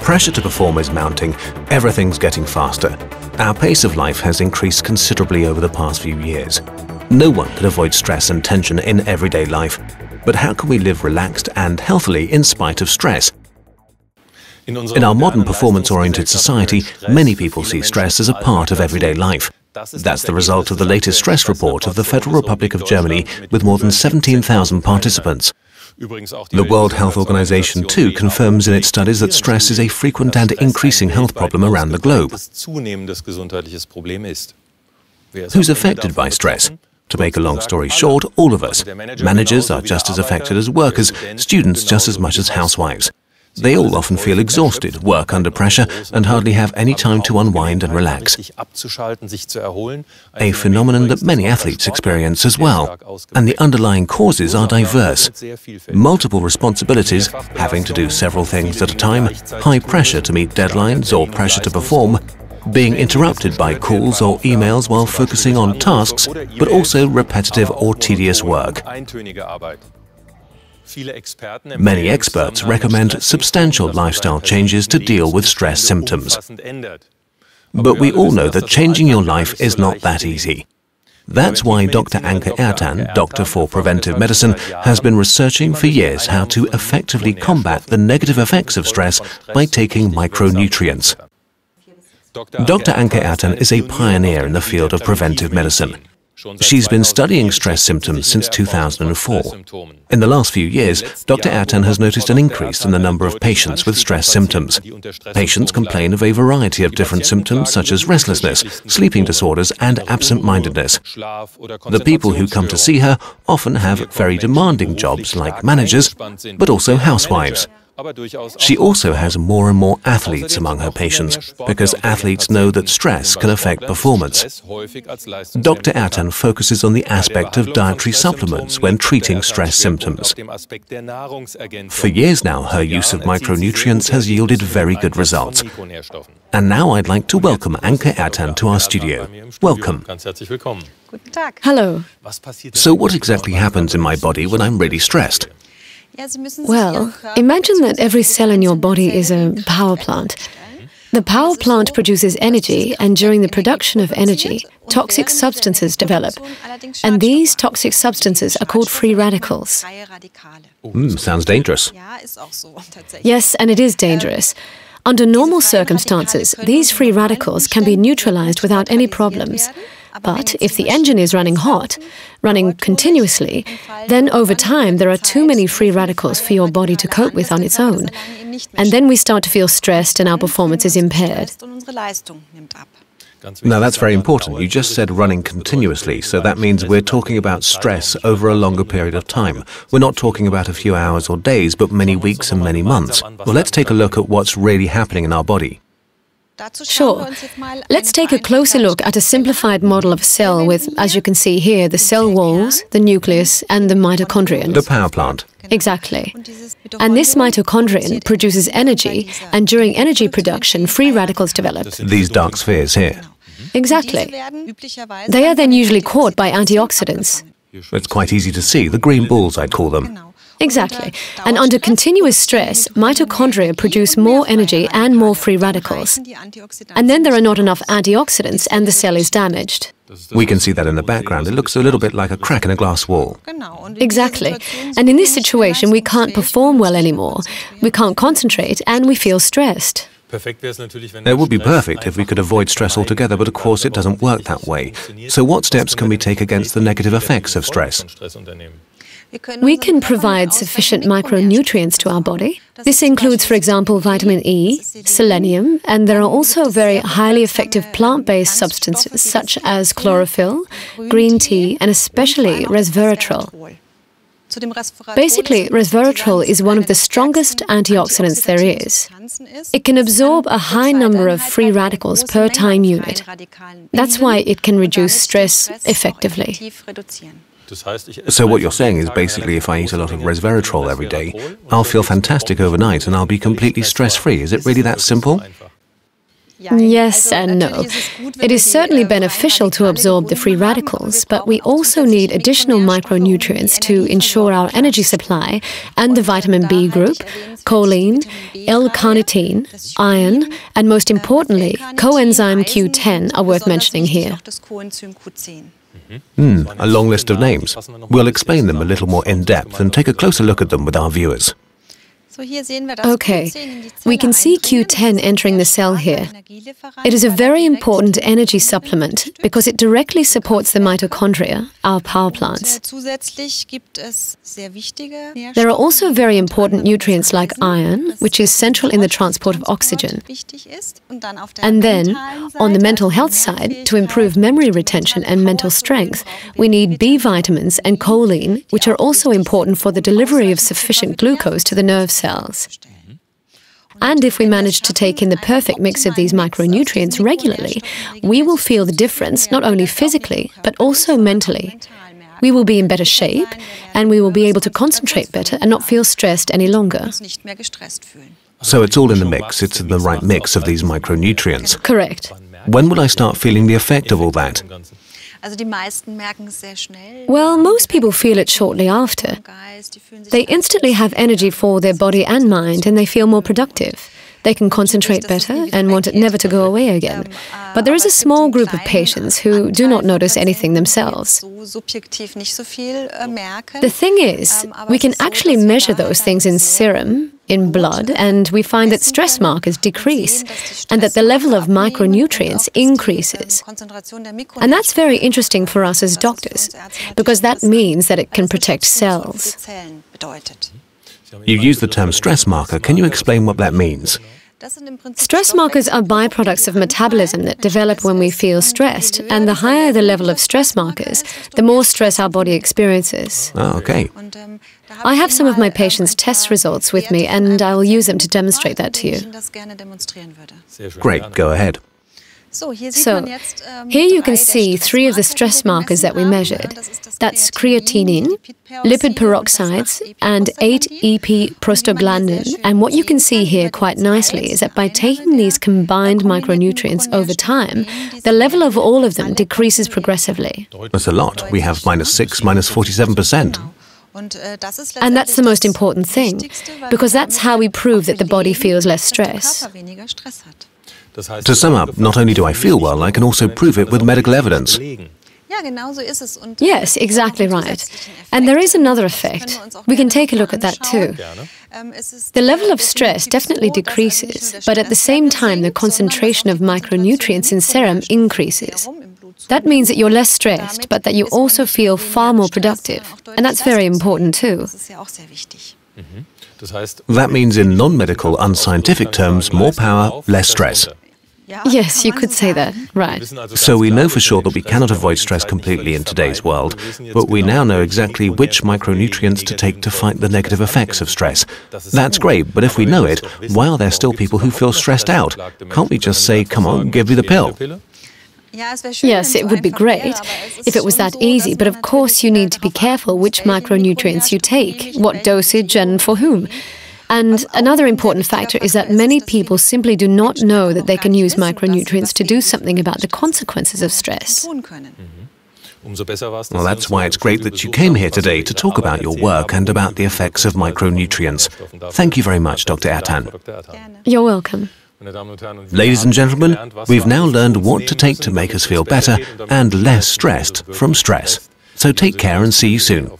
Pressure to perform is mounting, everything's getting faster. Our pace of life has increased considerably over the past few years. No one can avoid stress and tension in everyday life. But how can we live relaxed and healthily in spite of stress? In our modern performance-oriented society, many people see stress as a part of everyday life. That's the result of the latest stress report of the Federal Republic of Germany with more than 17,000 participants. The World Health Organization too confirms in its studies that stress is a frequent and increasing health problem around the globe. Who's affected by stress? To make a long story short, all of us. Managers are just as affected as workers, students just as much as housewives. They all often feel exhausted, work under pressure, and hardly have any time to unwind and relax. A phenomenon that many athletes experience as well. And the underlying causes are diverse. Multiple responsibilities, having to do several things at a time, high pressure to meet deadlines or pressure to perform, being interrupted by calls or emails while focusing on tasks, but also repetitive or tedious work. Many experts recommend substantial lifestyle changes to deal with stress symptoms. But we all know that changing your life is not that easy. That's why Dr. Anke Ertan, Doctor for Preventive Medicine, has been researching for years how to effectively combat the negative effects of stress by taking micronutrients. Dr. Anke Ertan is a pioneer in the field of preventive medicine. She's been studying stress symptoms since 2004. In the last few years, Dr. Ertan has noticed an increase in the number of patients with stress symptoms. Patients complain of a variety of different symptoms such as restlessness, sleeping disorders, and absent-mindedness. The people who come to see her often have very demanding jobs like managers, but also housewives. She also has more and more athletes among her patients, because athletes know that stress can affect performance. Dr. Ertan focuses on the aspect of dietary supplements when treating stress symptoms. For years now, her use of micronutrients has yielded very good results. And now I'd like to welcome Anke Ertan to our studio. Welcome. Hello. So what exactly happens in my body when I'm really stressed? Well, imagine that every cell in your body is a power plant. The power plant produces energy, and during the production of energy, toxic substances develop. And these toxic substances are called free radicals. Sounds dangerous. Yes, and it is dangerous. Under normal circumstances, these free radicals can be neutralized without any problems. But if the engine is running hot, running continuously, then over time there are too many free radicals for your body to cope with on its own. And then we start to feel stressed and our performance is impaired. Now that's very important. You just said running continuously, so that means we're talking about stress over a longer period of time. We're not talking about a few hours or days, but many weeks and many months. Well, let's take a look at what's really happening in our body. Sure. Let's take a closer look at a simplified model of a cell with, as you can see here, the cell walls, the nucleus, and the mitochondrion. The power plant. Exactly. And this mitochondrion produces energy, and during energy production, free radicals develop. These dark spheres here. Exactly. They are then usually caught by antioxidants. It's quite easy to see, the green balls I'd call them. Exactly. And under continuous stress, mitochondria produce more energy and more free radicals. And then there are not enough antioxidants and the cell is damaged. We can see that in the background. It looks a little bit like a crack in a glass wall. Exactly. And in this situation, we can't perform well anymore. We can't concentrate and we feel stressed. It would be perfect if we could avoid stress altogether, but of course it doesn't work that way. So what steps can we take against the negative effects of stress? We can provide sufficient micronutrients to our body. This includes, for example, vitamin E, selenium, and there are also very highly effective plant-based substances such as chlorophyll, green tea, and especially resveratrol. Basically, resveratrol is one of the strongest antioxidants there is. It can absorb a high number of free radicals per time unit. That's why it can reduce stress effectively. So what you're saying is basically if I eat a lot of resveratrol every day, I'll feel fantastic overnight and I'll be completely stress-free. Is it really that simple? Yes and no. It is certainly beneficial to absorb the free radicals, but we also need additional micronutrients to ensure our energy supply and the vitamin B group, choline, L-carnitine, iron, and most importantly, coenzyme Q10 are worth mentioning here. A long list of names. We'll explain them a little more in depth and take a closer look at them with our viewers. Okay, we can see Q10 entering the cell here. It is a very important energy supplement because it directly supports the mitochondria, our power plants. There are also very important nutrients like iron, which is central in the transport of oxygen. And then, on the mental health side, to improve memory retention and mental strength, we need B vitamins and choline, which are also important for the delivery of sufficient glucose to the nerve cells. And if we manage to take in the perfect mix of these micronutrients regularly, we will feel the difference not only physically, but also mentally. We will be in better shape, and we will be able to concentrate better and not feel stressed any longer. So it's all in the mix, it's in the right mix of these micronutrients. Correct. When will I start feeling the effect of all that? Well, most people feel it shortly after. They instantly have energy for their body and mind, and they feel more productive. They can concentrate better and want it never to go away again. But there is a small group of patients who do not notice anything themselves. The thing is, we can actually measure those things in serum, in blood, and we find that stress markers decrease and that the level of micronutrients increases. And that's very interesting for us as doctors, because that means that it can protect cells. You use the term stress marker. Can you explain what that means? Stress markers are byproducts of metabolism that develop when we feel stressed, and the higher the level of stress markers, the more stress our body experiences. Oh, okay. I have some of my patients' test results with me, and I will use them to demonstrate that to you. Great, go ahead. So, here you can see 3 of the stress markers that we measured. That's creatinine, lipid peroxides, and 8-EP prostaglandin. And what you can see here quite nicely is that by taking these combined micronutrients over time, the level of all of them decreases progressively. That's a lot. We have -6, -47%. And that's the most important thing, because that's how we prove that the body feels less stress. To sum up, not only do I feel well, I can also prove it with medical evidence. Yes, exactly right. And there is another effect. We can take a look at that too. The level of stress definitely decreases, but at the same time the concentration of micronutrients in serum increases. That means that you're less stressed, but that you also feel far more productive. And that's very important too. That means in non-medical, unscientific terms, more power, less stress. Yes, you could say that, right. So we know for sure that we cannot avoid stress completely in today's world, but we now know exactly which micronutrients to take to fight the negative effects of stress. That's great, but if we know it, why are there still people who feel stressed out? Can't we just say, come on, give me the pill? Yes, it would be great if it was that easy, but of course you need to be careful which micronutrients you take, what dosage and for whom. And another important factor is that many people simply do not know that they can use micronutrients to do something about the consequences of stress. Well, that's why it's great that you came here today to talk about your work and about the effects of micronutrients. Thank you very much, Dr. Ertan. You're welcome. Ladies and gentlemen, we've now learned what to take to make us feel better and less stressed from stress. So take care and see you soon.